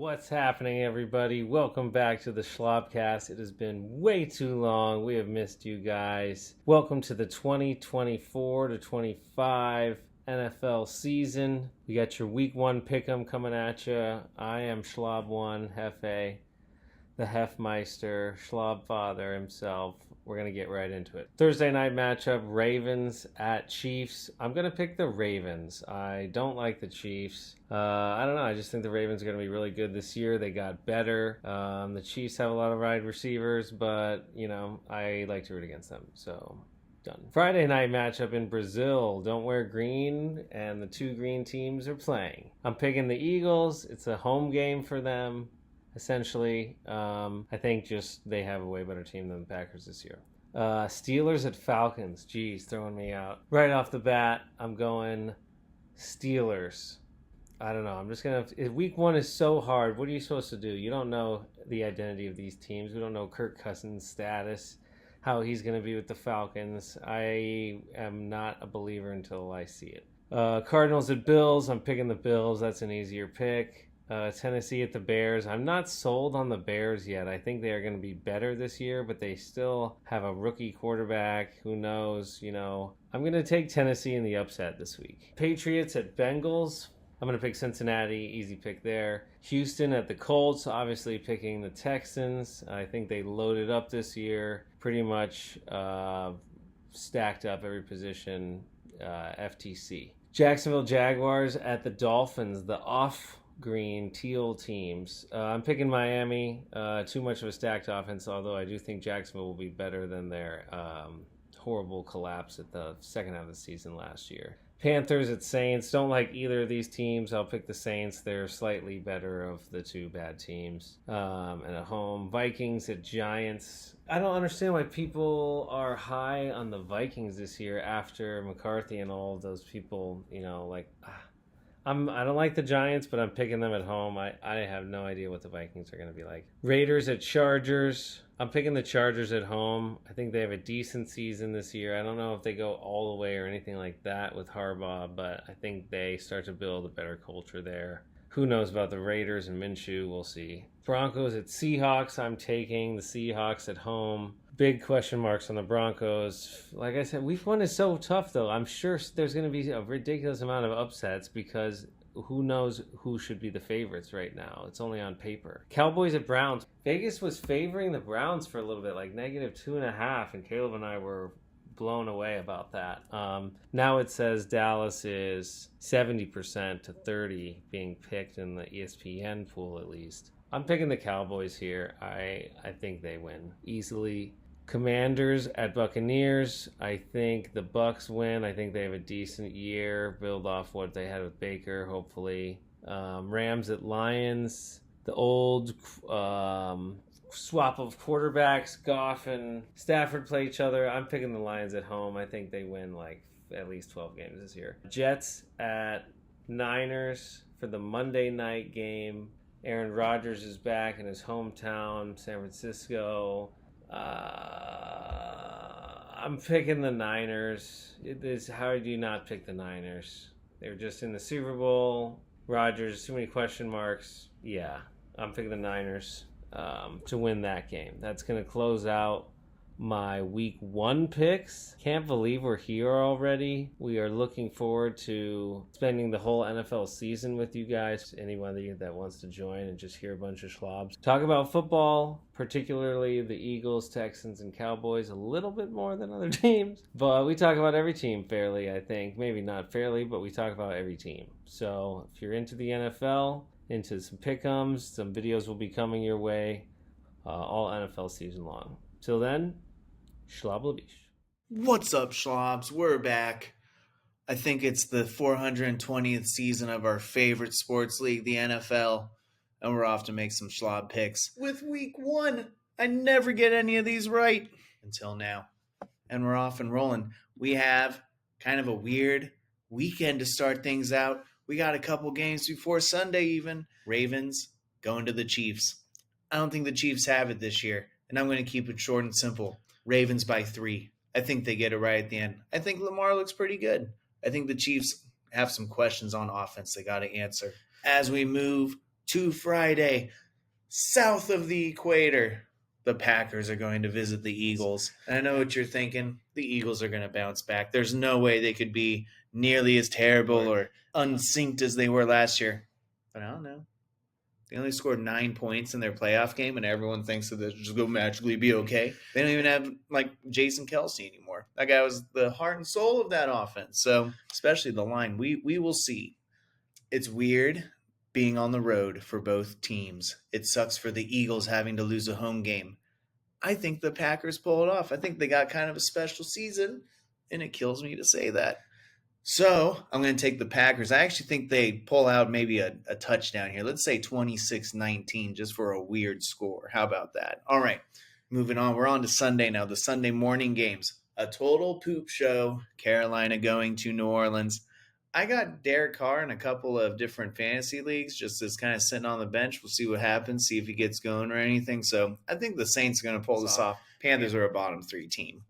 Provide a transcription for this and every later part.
What's happening, everybody? Welcome back to the Schlabcast. It has been way too long. We have missed you guys. Welcome to the 2024 to 25 NFL season. We got your Week 1 pick'em coming at you. I am Schlab1, Hefe, the Hefmeister, Schlabfather himself. We're going to get right into it. Thursday night matchup, Ravens at Chiefs. I'm going to pick the Ravens. I don't like the Chiefs. I don't know. I just think the Ravens are going to be really good this year. They got better. The Chiefs have a lot of wide receivers, but, I like to root against them. So, done. Friday night matchup in Brazil. Don't wear green, and the two green teams are playing. I'm picking the Eagles. It's a home game for them. Essentially, I think just they have a way better team than the Packers this year. Steelers at Falcons. Geez, throwing me out. Right off the bat, I'm going Steelers. I don't know. I'm just going to... Week 1 is so hard. What are you supposed to do? You don't know the identity of these teams. We don't know Kirk Cousins' status, how he's going to be with the Falcons. I am not a believer until I see it. Cardinals at Bills. I'm picking the Bills. That's an easier pick. Tennessee at the Bears. I'm not sold on the Bears yet. I think they are going to be better this year, but they still have a rookie quarterback. Who knows? I'm going to take Tennessee in the upset this week. Patriots at Bengals. I'm going to pick Cincinnati. Easy pick there. Houston at the Colts. Obviously picking the Texans. I think they loaded up this year. Pretty much stacked up every position. FTC. Jacksonville Jaguars at the Dolphins. The green teal teams. I'm picking Miami. Too much of a stacked offense, although I do think Jacksonville will be better than their horrible collapse at the second half of the season last year. Panthers at Saints. Don't like either of these teams. I'll pick the Saints. They're slightly better of the two bad teams. And at home, Vikings at Giants. I don't understand why people are high on the Vikings this year after McCarthy and all of those people, I don't like the Giants, but I'm picking them at home. I have no idea what the Vikings are going to be like. Raiders at Chargers. I'm picking the Chargers at home. I think they have a decent season this year. I don't know if they go all the way or anything like that with Harbaugh, but I think they start to build a better culture there. Who knows about the Raiders and Minshew? We'll see. Broncos at Seahawks. I'm taking the Seahawks at home. Big question marks on the Broncos. Like I said, week 1 is so tough, though. I'm sure there's going to be a ridiculous amount of upsets because who knows who should be the favorites right now. It's only on paper. Cowboys at Browns. Vegas was favoring the Browns for a little bit, like -2.5, and Caleb and I were blown away about that. Now it says Dallas is 70% to 30 being picked in the ESPN pool, at least. I'm picking the Cowboys here. I think they win easily. Commanders at Buccaneers. I think the Bucs win. I think they have a decent year. Build off what they had with Baker, hopefully. Rams at Lions. The old swap of quarterbacks. Goff and Stafford play each other. I'm picking the Lions at home. I think they win at least 12 games this year. Jets at Niners for the Monday night game. Aaron Rodgers is back in his hometown, San Francisco. I'm picking the Niners. How do you not pick the Niners? They were just in the Super Bowl. Rodgers, too many question marks. Yeah, I'm picking the Niners to win that game. That's going to close out my week 1 picks. Can't believe we're here already. We are looking forward to spending the whole NFL season with you guys. Anybody that wants to join and just hear a bunch of schlobs talk about football, particularly the Eagles, Texans, and Cowboys, a little bit more than other teams. But we talk about every team fairly, I think. Maybe not fairly, but we talk about every team. So if you're into the NFL, into some pick'ems, some videos will be coming your way all NFL season long. Till then, Schlablabish. What's up, Schlobs? We're back. I think it's the 420th season of our favorite sports league, the NFL, and we're off to make some Schlob picks. With week 1, I never get any of these right until now. And we're off and rolling. We have kind of a weird weekend to start things out. We got a couple games before Sunday even. Ravens going to the Chiefs. I don't think the Chiefs have it this year, and I'm going to keep it short and simple. Ravens by 3. I think they get it right at the end. I think Lamar looks pretty good. I think the Chiefs have some questions on offense they got to answer. As we move to Friday, south of the equator, the Packers are going to visit the Eagles. And I know what you're thinking. The Eagles are going to bounce back. There's no way they could be nearly as terrible or unsynced as they were last year. But I don't know. They only scored 9 points in their playoff game, and everyone thinks that they're just going to magically be okay. They don't even have, Jason Kelce anymore. That guy was the heart and soul of that offense. So, especially the line, we will see. It's weird being on the road for both teams. It sucks for the Eagles having to lose a home game. I think the Packers pull it off. I think they got kind of a special season, and it kills me to say that. So I'm going to take the Packers. I actually think they pull out maybe a touchdown here. Let's say 26-19 just for a weird score. How about that? All right, moving on. We're on to Sunday now, the Sunday morning games. A total poop show. Carolina going to New Orleans. I got Derek Carr in a couple of different fantasy leagues just as kind of sitting on the bench. We'll see what happens, see if he gets going or anything. So I think the Saints are going to pull this off. Panthers are a bottom 3 team.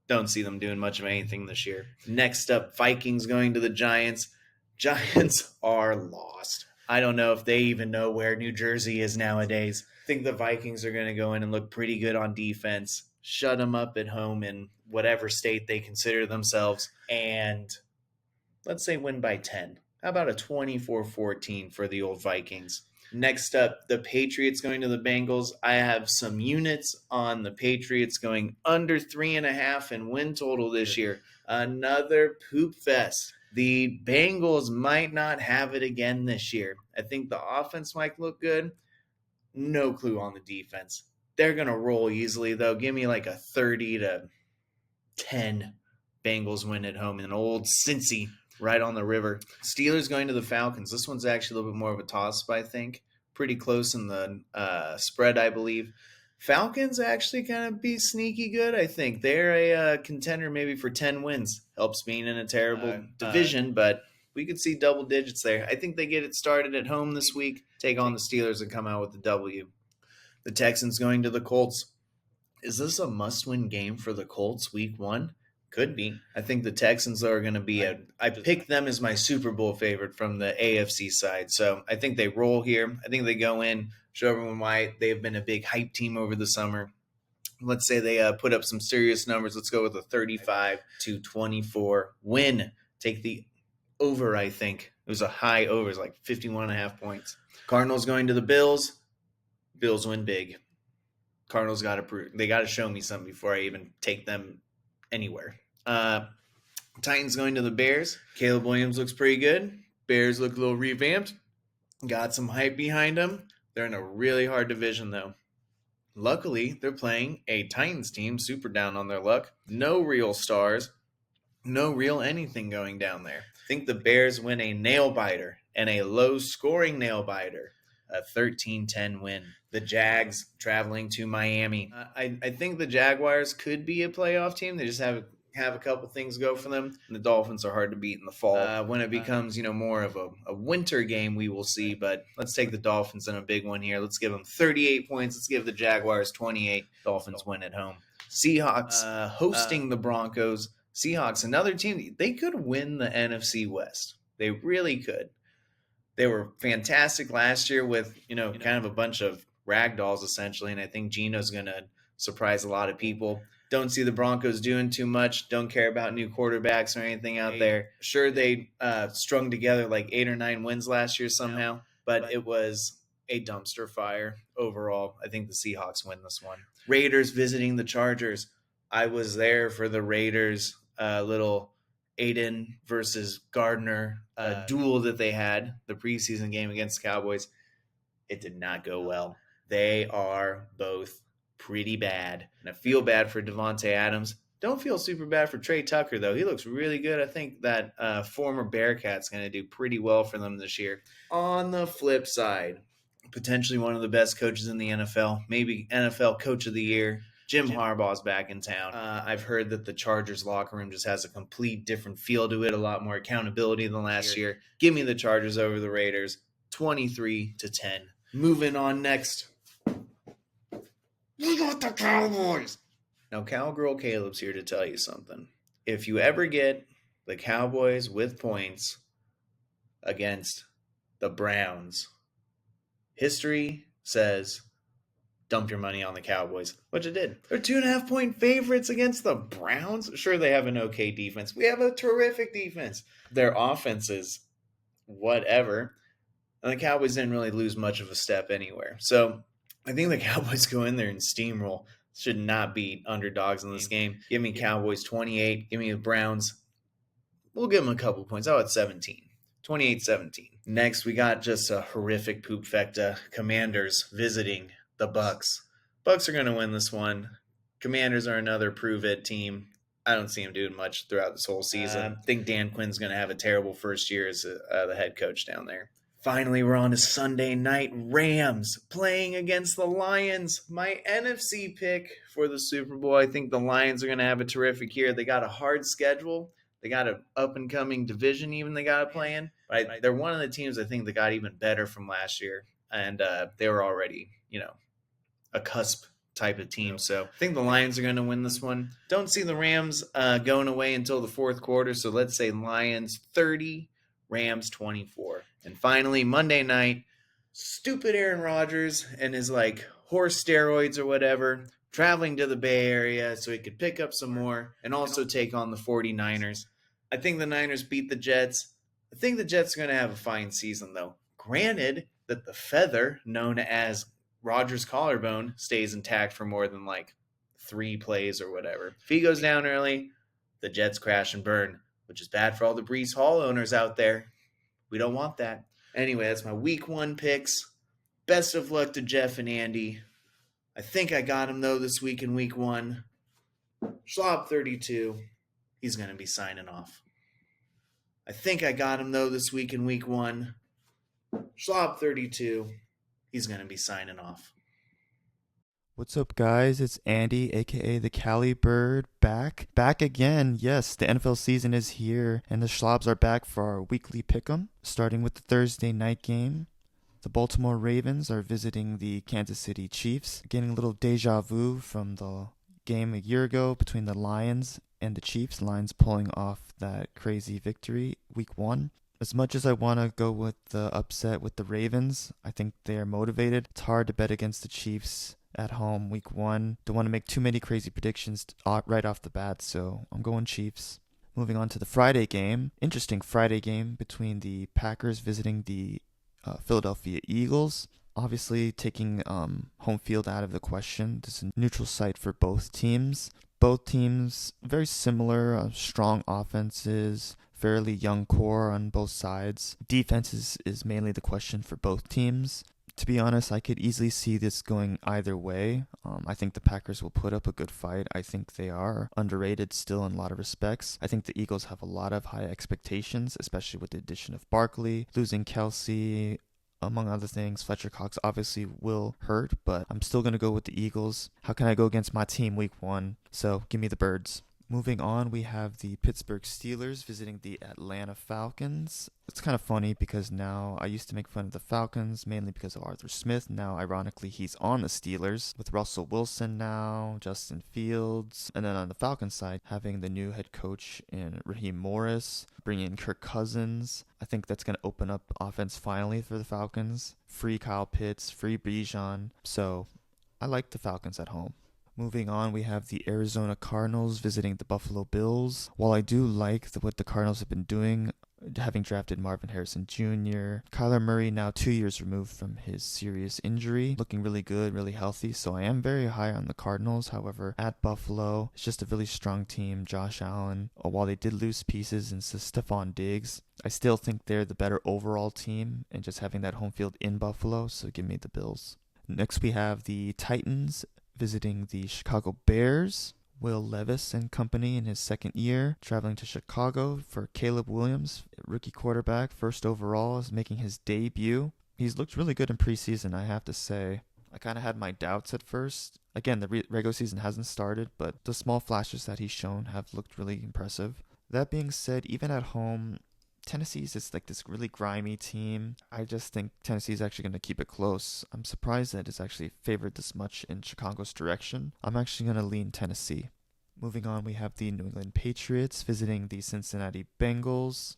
Don't see them doing much of anything this year. Next up, Vikings going to the Giants. Giants are lost. I don't know if they even know where New Jersey is nowadays. I think the Vikings are going to go in and look pretty good on defense, shut them up at home in whatever state they consider themselves, and let's say win by 10. How about a 24-14 for the old Vikings? Next up, the Patriots going to the Bengals. I have some units on the Patriots going under 3.5 in win total this year. Another poop fest. The Bengals might not have it again this year. I think the offense might look good. No clue on the defense. They're going to roll easily, though. Give me like a 30-10 Bengals win at home in an old Cincy right on the river. Steelers going to the Falcons. This one's actually a little bit more of a toss-up, I think. Pretty close in the spread, I believe. Falcons actually kind of be sneaky good, I think. They're a contender maybe for 10 wins. Helps being in a terrible division, but we could see double digits there. I think they get it started at home this week, take on the Steelers, and come out with the W. The Texans going to the Colts. Is this a must-win game for the Colts week 1? Could be. I think the Texans are going to be I picked them as my Super Bowl favorite from the AFC side. So I think they roll here. I think they go in, show everyone why they've been a big hype team over the summer. Let's say they put up some serious numbers. Let's go with a 35-24 win. Take the over, I think. It was a high over. It was like 51.5 points. Cardinals going to the Bills. Bills win big. Cardinals got to prove. They got to show me something before I even take them anywhere. Titans going to the Bears. Caleb Williams looks pretty good. Bears look a little revamped. Got some hype behind them. They're in a really hard division, though. Luckily, they're playing a Titans team super down on their luck. No real stars. No real anything going down there. I think the Bears win a nail-biter and a low-scoring nail-biter. A 13-10 win. The Jags traveling to Miami. I think the Jaguars could be a playoff team. They just have a couple things go for them. And the Dolphins are hard to beat in the fall. When it becomes more of a winter game, we will see. But let's take the Dolphins in a big one here. Let's give them 38 points. Let's give the Jaguars 28. Dolphins win at home. Seahawks hosting the Broncos. Seahawks, another team. They could win the NFC West. They really could. They were fantastic last year with, kind of a bunch of ragdolls essentially, and I think Geno's going to surprise a lot of people. Don't see the Broncos doing too much. Don't care about new quarterbacks or anything out there. Sure, they strung together like 8 or 9 wins last year somehow, but it was a dumpster fire overall. I think the Seahawks win this one. Raiders visiting the Chargers. I was there for the Raiders little Aiden versus Gardner duel that they had, the preseason game against the Cowboys. It did not go well. They are both pretty bad. And I feel bad for Devontae Adams. Don't feel super bad for Trey Tucker, though. He looks really good. I think that former Bearcat's going to do pretty well for them this year. On the flip side, potentially one of the best coaches in the NFL, maybe NFL Coach of the Year, Jim Harbaugh's back in town. I've heard that the Chargers locker room just has a complete different feel to it, a lot more accountability than last year. Give me the Chargers over the Raiders, 23-10. Moving on next. We got the Cowboys. Now, Cowgirl Caleb's here to tell you something. If you ever get the Cowboys with points against the Browns. History says dump your money on the Cowboys, which it did. They're 2.5-point favorites against the Browns. Sure, they have an okay defense. We have a terrific defense. Their offense is whatever. And the Cowboys didn't really lose much of a step anywhere. So I think the Cowboys go in there and steamroll. Should not be underdogs in this game. Give me Cowboys 28. Give me the Browns. We'll give them a couple points. Oh, it's 17. 28-17. Next, we got just a horrific poop fecta. Commanders visiting the Bucks. Bucks are going to win this one. Commanders are another prove-it team. I don't see him doing much throughout this whole season. I think Dan Quinn's going to have a terrible first year as the head coach down there. Finally, we're on to Sunday night. Rams playing against the Lions. My NFC pick for the Super Bowl. I think the Lions are going to have a terrific year. They got a hard schedule. They got an up-and-coming division even they got to play in. But they're one of the teams I think that got even better from last year. And they were already, a cusp type of team. So I think the Lions are going to win this one. Don't see the Rams going away until the fourth quarter. So let's say Lions 30, Rams 24. And finally, Monday night, stupid Aaron Rodgers and his horse steroids or whatever, traveling to the Bay Area so he could pick up some more and also take on the 49ers. I think the Niners beat the Jets. I think the Jets are going to have a fine season, though. Granted that the feather, known as Rodgers' collarbone, stays intact for more than 3 plays or whatever. If he goes down early, the Jets crash and burn, which is bad for all the Breece Hall owners out there. We don't want that. Anyway, that's my week 1 picks. Best of luck to Jeff and Andy. I think I got him, though, this week in week 1. Schlob 32. He's going to be signing off. I think I got him, though, this week in week 1. Schlob 32. He's going to be signing off. What's up, guys? It's Andy, aka the Cali Bird, back again. Yes, the NFL season is here, and the Schlabs are back for our weekly pick'em, starting with the Thursday night game. The Baltimore Ravens are visiting the Kansas City Chiefs, getting a little deja vu from the game a year ago between the Lions and the Chiefs. Lions pulling off that crazy victory week 1. As much as I want to go with the upset with the Ravens, I think they are motivated. It's hard to bet against the Chiefs at home week 1. Don't want to make too many crazy predictions right off the bat, so I'm going Chiefs. Moving on to the Friday game. Interesting Friday game between the Packers visiting the Philadelphia Eagles. Obviously taking home field out of the question. This is a neutral site for both teams. Both teams very similar, strong offenses, fairly young core on both sides. Defense is mainly the question for both teams. To be honest, I could easily see this going either way. I think the Packers will put up a good fight. I think they are underrated still in a lot of respects. I think the Eagles have a lot of high expectations, especially with the addition of Barkley, losing Kelsey, among other things. Fletcher Cox obviously will hurt, but I'm still going to go with the Eagles. How can I go against my team week 1? So give me the Birds. Moving on, we have the Pittsburgh Steelers visiting the Atlanta Falcons. It's kind of funny because now I used to make fun of the Falcons mainly because of Arthur Smith. Now, ironically, he's on the Steelers with Russell Wilson now, Justin Fields. And then on the Falcons side, having the new head coach in Raheem Morris, bringing in Kirk Cousins. I think that's going to open up offense finally for the Falcons. Free Kyle Pitts, free Bijan. So I like the Falcons at home. Moving on, we have the Arizona Cardinals visiting the Buffalo Bills. While I do like what the Cardinals have been doing, having drafted Marvin Harrison Jr., Kyler Murray now 2 years removed from his serious injury, looking really good, really healthy. So I am very high on the Cardinals. However, at Buffalo, it's just a really strong team. Josh Allen, while they did lose pieces in Stephon Diggs, I still think they're the better overall team and just having that home field in Buffalo. So give me the Bills. Next, we have the Titans visiting the Chicago Bears. Will Levis and company in his second year, traveling to Chicago for Caleb Williams, rookie quarterback, first overall, is making his debut. He's looked really good in preseason, I have to say. I kind of had my doubts at first. Again, the regular season hasn't started, but the small flashes that he's shown have looked really impressive. That being said, even at home, Tennessee's just this really grimy team. I just think Tennessee's actually going to keep it close. I'm surprised that it's actually favored this much in Chicago's direction. I'm actually going to lean Tennessee. Moving on, we have the New England Patriots visiting the Cincinnati Bengals.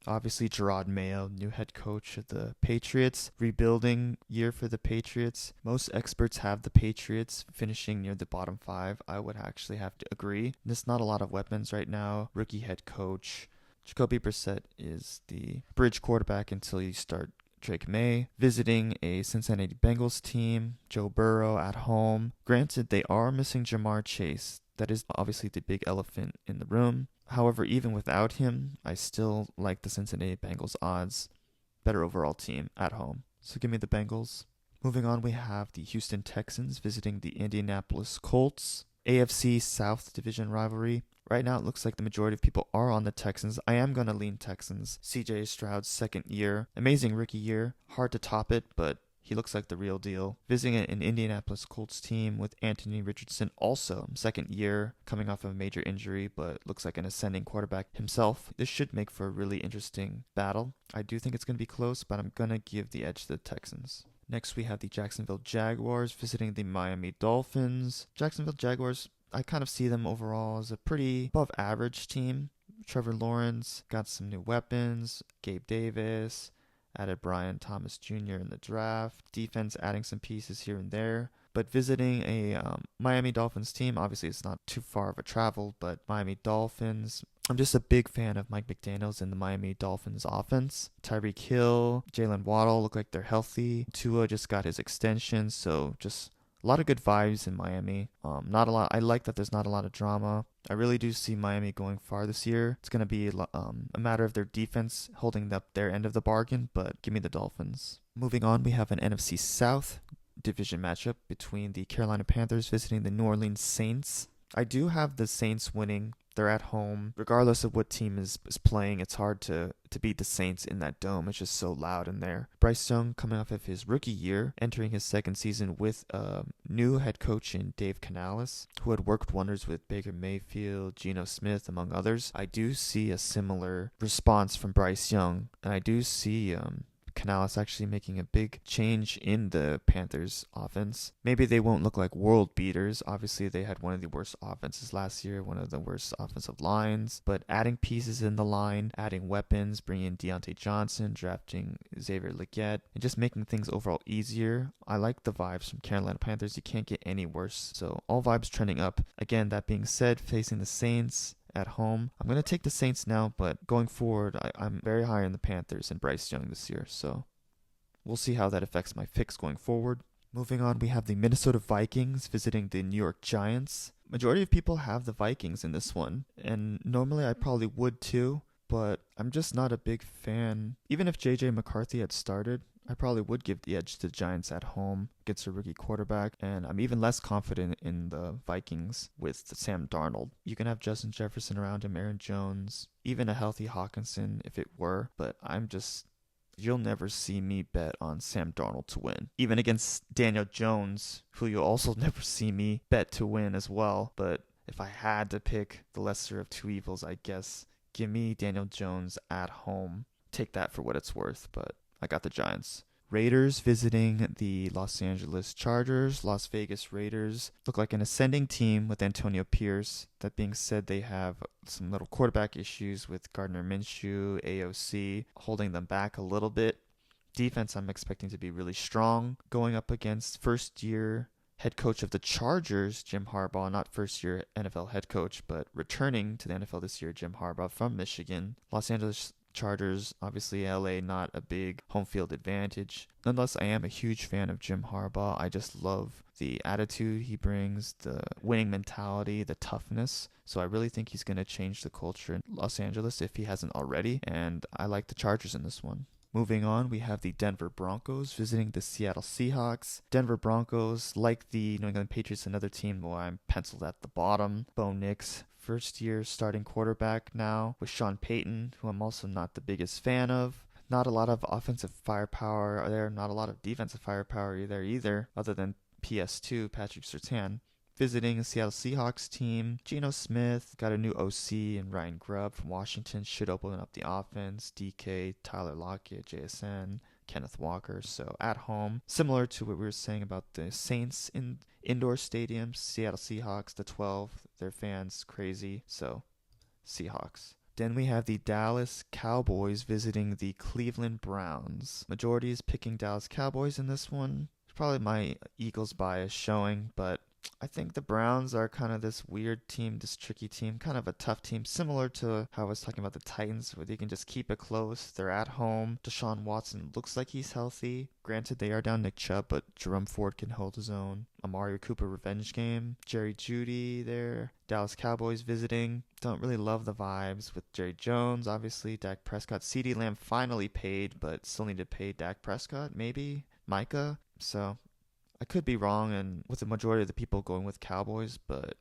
Obviously, Gerard Mayo, new head coach of the Patriots. Rebuilding year for the Patriots. Most experts have the Patriots finishing near the bottom 5. I would actually have to agree. There's not a lot of weapons right now. Rookie head coach. Jacoby Brissett is the bridge quarterback until you start Drake May. Visiting a Cincinnati Bengals team. Joe Burrow at home. Granted, they are missing Jamar Chase. That is obviously the big elephant in the room. However, even without him, I still like the Cincinnati Bengals odds. Better overall team at home. So give me the Bengals. Moving on, we have the Houston Texans visiting the Indianapolis Colts. AFC South Division rivalry. Right now, it looks like the majority of people are on the Texans. I am going to lean Texans. CJ Stroud's second year. Amazing rookie year. Hard to top it, but he looks like the real deal. Visiting an Indianapolis Colts team with Anthony Richardson, also second year, coming off of a major injury, but looks like an ascending quarterback himself. This should make for a really interesting battle. I do think it's going to be close, but I'm going to give the edge to the Texans. Next, we have the Jacksonville Jaguars visiting the Miami Dolphins. Jacksonville Jaguars, I kind of see them overall as a pretty above average team. Trevor Lawrence got some new weapons. Gabe Davis. Added Brian Thomas Jr. in the draft. Defense adding some pieces here and there. But visiting a Miami Dolphins team, obviously it's not too far of a travel, but Miami Dolphins, I'm just a big fan of Mike McDaniels and the Miami Dolphins offense. Tyreek Hill, Jalen Waddle look like they're healthy. Tua just got his extension, so just a lot of good vibes in Miami. Not a lot. I like that there's not a lot of drama. I really do see Miami going far this year. It's going to be a matter of their defense holding up their end of the bargain, but give me the Dolphins. Moving on, we have an NFC South division matchup between the Carolina Panthers visiting the New Orleans Saints. I do have the Saints winning. They're at home. Regardless of what team is playing, it's hard to beat the Saints in that dome. It's just so loud in there. Bryce Young coming off of his rookie year, entering his second season with a new head coach in Dave Canales, who had worked wonders with Baker Mayfield, Geno Smith, among others. I do see a similar response from Bryce Young, and I do see Canales actually making a big change in the Panthers offense. Maybe they won't look like world beaters. Obviously, they had one of the worst offenses last year, one of the worst offensive lines, but adding pieces in the line, adding weapons, bringing in Deontay Johnson, drafting Xavier Legette, and just making things overall easier. I like the vibes from Carolina Panthers. You can't get any worse. So all vibes trending up. Again, that being said, facing the Saints at home, I'm going to take the Saints now, but going forward, I'm very high on the Panthers and Bryce Young this year, so we'll see how that affects my picks going forward. Moving on, we have the Minnesota Vikings visiting the New York Giants. Majority of people have the Vikings in this one, and normally I probably would too, but I'm just not a big fan. Even if J.J. McCarthy had started, I probably would give the edge to the Giants at home against a rookie quarterback, and I'm even less confident in the Vikings with Sam Darnold. You can have Justin Jefferson around him, Aaron Jones, even a healthy Hawkinson if it were, but you'll never see me bet on Sam Darnold to win. Even against Daniel Jones, who you'll also never see me bet to win as well, but if I had to pick the lesser of two evils, I guess, give me Daniel Jones at home. Take that for what it's worth, but I got the Giants. Raiders visiting the Los Angeles Chargers. Las Vegas Raiders look like an ascending team with Antonio Pierce. That being said, they have some little quarterback issues with Gardner Minshew, AOC, holding them back a little bit. Defense, I'm expecting to be really strong. Going up against first-year head coach of the Chargers, Jim Harbaugh, not first-year NFL head coach, but returning to the NFL this year, Jim Harbaugh from Michigan. Los Angeles Chargers, obviously LA, not a big home field advantage. Nonetheless, I am a huge fan of Jim Harbaugh. I just love the attitude he brings, the winning mentality, the toughness. So I really think he's going to change the culture in Los Angeles if he hasn't already. And I like the Chargers in this one. Moving on, we have the Denver Broncos visiting the Seattle Seahawks. Denver Broncos, like the New England Patriots, another team where I'm penciled at the bottom. Bo Nix, first year starting quarterback now with Sean Payton, who I'm also not the biggest fan of. Not a lot of offensive firepower there, not a lot of defensive firepower there either, other than PS2, Patrick Surtain. Visiting a Seattle Seahawks team, Geno Smith, got a new OC, and Ryan Grubb from Washington should open up the offense. DK, Tyler Lockett, JSN, Kenneth Walker. So at home, similar to what we were saying about the Saints in indoor stadiums, Seattle Seahawks, the 12, their fans crazy. So Seahawks. Then we have the Dallas Cowboys visiting the Cleveland Browns. Majority is picking Dallas Cowboys in this one. It's probably my Eagles bias showing, but I think the Browns are kind of this weird team, this tricky team, kind of a tough team, similar to how I was talking about the Titans, where they can just keep it close. They're at home. Deshaun Watson looks like he's healthy. Granted, they are down Nick Chubb, but Jerome Ford can hold his own. Amari Cooper revenge game. Jerry Jeudy there. Dallas Cowboys visiting. Don't really love the vibes with Jerry Jones, obviously. Dak Prescott. CeeDee Lamb finally paid, but still need to pay Dak Prescott, maybe. Micah. So I could be wrong, and with the majority of the people going with Cowboys, but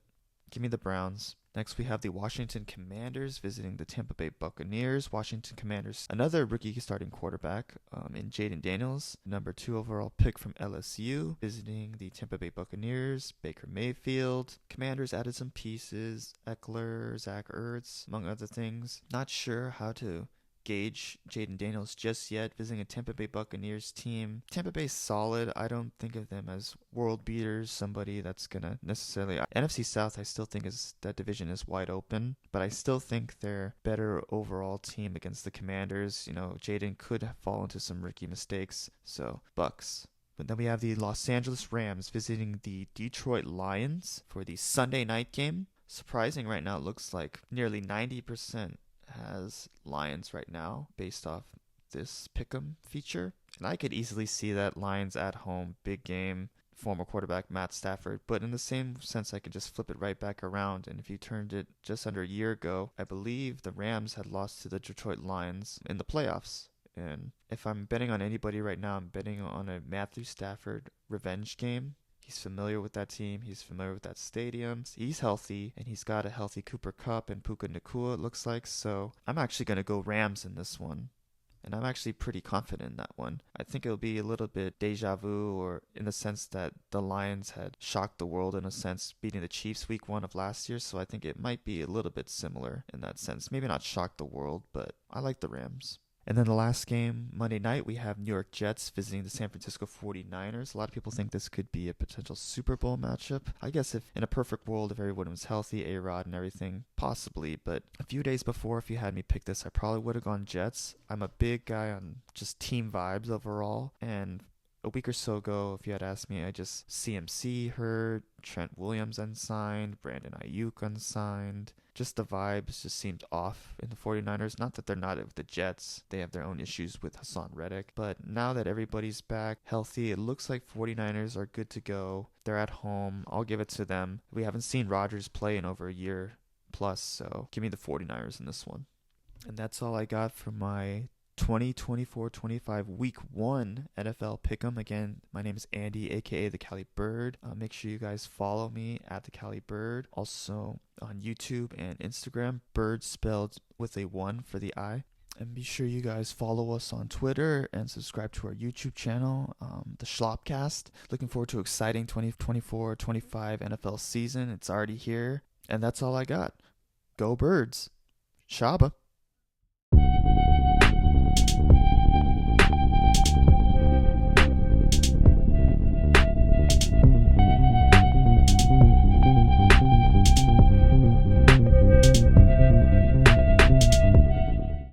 give me the Browns. Next, we have the Washington Commanders visiting the Tampa Bay Buccaneers. Washington Commanders, another rookie starting quarterback in Jaden Daniels, number 2 overall pick from LSU, visiting the Tampa Bay Buccaneers. Baker Mayfield. Commanders added some pieces, Eckler, Zach Ertz, among other things. Not sure how to gauge Jaden Daniels just yet, visiting a Tampa Bay Buccaneers team. Tampa Bay's solid. I don't think of them as world beaters, somebody that's gonna necessarily NFC South. I still think that division is wide open, but I still think they're better overall team against the Commanders. You know, Jaden could fall into some rookie mistakes, so Bucks. But then we have the Los Angeles Rams visiting the Detroit Lions for the Sunday night game. Surprising right now, it looks like nearly 90% has Lions right now based off this pick'em feature, and I could easily see that Lions at home, big game, former quarterback Matt Stafford. But in the same sense, I could just flip it right back around, and if you turned it just under a year ago, I believe the Rams had lost to the Detroit Lions in the playoffs. And if I'm betting on anybody right now, I'm betting on a Matthew Stafford revenge game. He's familiar with that team. He's familiar with that stadium. He's healthy, and he's got a healthy Cooper Kupp and Puka Nacua, it looks like. So I'm actually going to go Rams in this one. And I'm actually pretty confident in that one. I think it'll be a little bit deja vu, or in the sense that the Lions had shocked the world in a sense, beating the Chiefs week 1 of last year. So I think it might be a little bit similar in that sense. Maybe not shock the world, but I like the Rams. And then the last game, Monday night, we have New York Jets visiting the San Francisco 49ers. A lot of people think this could be a potential Super Bowl matchup. I guess if in a perfect world, if everyone was healthy, A-Rod and everything, possibly. But a few days before, if you had me pick this, I probably would have gone Jets. I'm a big guy on just team vibes overall. And a week or so ago, if you had asked me, I just CMC hurt, Trent Williams unsigned, Brandon Ayuk unsigned. Just the vibes just seemed off in the 49ers. Not that they're not with the Jets. They have their own issues with Hassan Reddick. But now that everybody's back healthy, it looks like 49ers are good to go. They're at home. I'll give it to them. We haven't seen Rodgers play in over a year plus, so give me the 49ers in this one. And that's all I got for my 2024-25 Week 1 NFL Pick'em. Again, my name is Andy, aka the Cali Bird. Make sure you guys follow me at the Cali Bird. Also on YouTube and Instagram, Bird spelled with a 1 for the I. And be sure you guys follow us on Twitter and subscribe to our YouTube channel, the Schlabcast. Looking forward to exciting 2024-25 NFL season. It's already here. And that's all I got. Go Birds. Shaba.